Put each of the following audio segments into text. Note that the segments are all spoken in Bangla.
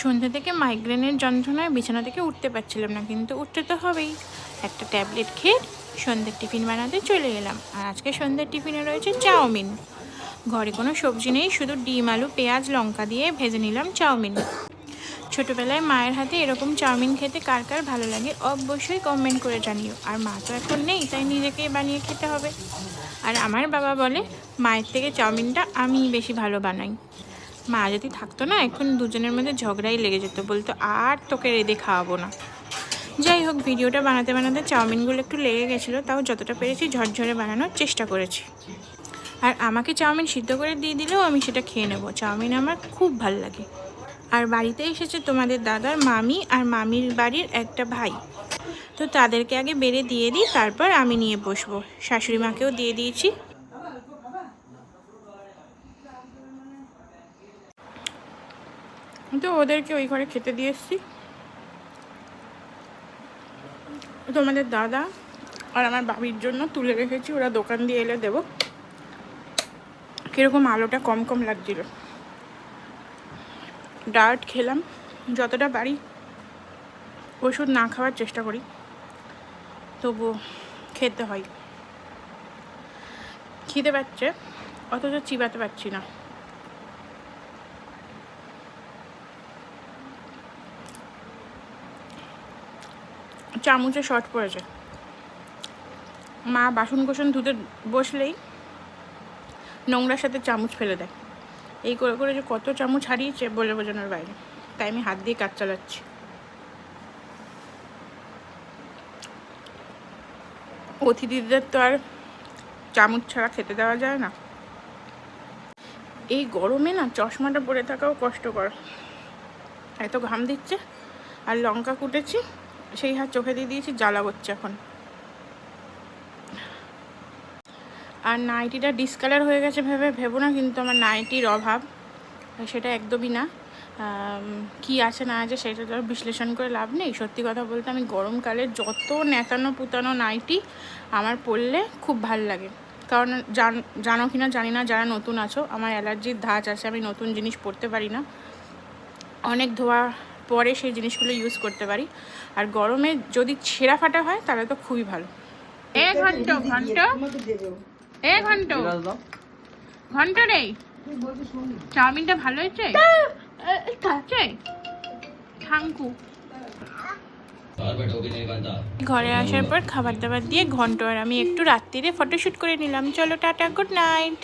সন্ধ্যা থেকে মাইগ্রেনের যন্ত্রণায় বিছানা থেকে উঠতে পারছিলাম না, কিন্তু উঠতে তো হবেই। একটা ট্যাবলেট খেয়ে সন্ধ্যের টিফিন বানাতে চলে এলাম। আর আজকে সন্ধ্যের টিফিনে রয়েছে চাউমিন। ঘরে কোনো সবজি নেই, শুধু ডিম, আলু, পেঁয়াজ, লঙ্কা দিয়ে ভেজে নিলাম চাউমিন। ছোটোবেলায় মায়ের হাতে এরকম চাউমিন খেতে কার কার ভালো লাগে অবশ্যই কমেন্ট করে জানিও। আর মা তো এখন নেই, তাই নিজেকেই বানিয়ে খেতে হবে। আর আমার বাবা বলে মায়ের থেকে চাউমিনটা আমি বেশি ভালো বানাই। মা যদি থাকতো না, এখন দুজনের মধ্যে ঝগড়াই লেগে যেত, বলতো আর তোকে রেঁধে খাওয়াবো না। যাই হোক, ভিডিওটা বানাতে বানাতে চাউমিনগুলো একটু লেগে গেছিলো, তাও যতটা পেরেছি ঝরঝরে বানানোর চেষ্টা করেছি। আর আমাকে চাউমিন সিদ্ধ করে দিয়ে দিলেও আমি সেটা খেয়ে নেবো। চাউমিন আমার খুব ভাল লাগে। আর বাড়িতে এসেছে তোমাদের দাদার মামি আর মামির বাড়ির একটা ভাই, তো তাদেরকে আগে বেড়ে দিয়ে দিই, তারপর আমি নিয়ে বসবো। শাশুড়ি মাকেও দিয়ে দিয়েছি। তো ওদেরকে ওই ঘরে খেতে দিয়ে এসছি। তোমাদের দাদা আর আমার বাবির জন্য তুলে রেখেছি, ওরা দোকান দিয়ে এলে দেবো। কীরকম আলোটা কম কম লাগছিল। ডায়েট খেলাম, যতটা পারি ওষুধ না খাওয়ার চেষ্টা করি, তবু খেতে হয়। খিদে পাচ্ছে অথচ চিবাতে পারছি না। চামচে শর্ট পড়েছে। মা বাসন কোসন ধুতে বসলেই নোংরার সাথে চামচ ফেলে দেয়। এই করে করে যে কত চামচ হারিয়েছে বলে বোঝানোর বাইরে। তাই আমি হাত দিয়ে কাজ চালাচ্ছি। অতিথিদের তো আর চামচ ছাড়া খেতে দেওয়া যায় না। এই গরমে না চশমাটা পরে থাকাও কষ্টকর, এত ঘাম দিচ্ছে। আর লঙ্কা কুটেছি, সেই হাত চোখে দিয়ে দিয়েছি, জ্বালা করছে এখন। আর নাইটিটা ডিসকালার হয়ে গেছে ভেবো না, কিন্তু আমার নাইটির অভাব সেটা একদমই না। কি আছে না আছে সেটা তো বিশ্লেষণ করে লাভ নেই। সত্যি কথা বলতে আমি গরমকালে যত নেতানো পুতানো নাইটি আমার পরলে খুব ভাল লাগে। কারণ জানো কি না জানি না, যারা নতুন আছো, আমার অ্যালার্জির ধাঁচ আছে, আমি নতুন জিনিস পরতে পারি না। অনেক ধোয়া পরে সেই জিনিসগুলো ইউজ করতে পারি। আর গরমে যদি ছেঁড়া ফাটা হয় তাহলে তো খুবই ভালো। ঘন্টা রে, চাউমিনটা ভালো হয়েছে। ঘরে আসার পর খাবার দাবার দিয়ে ঘন্টা আর আমি একটু রাত্রিরে ফটোশ্যুট করে নিলাম। চলো টাটা, good night,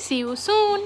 see you soon.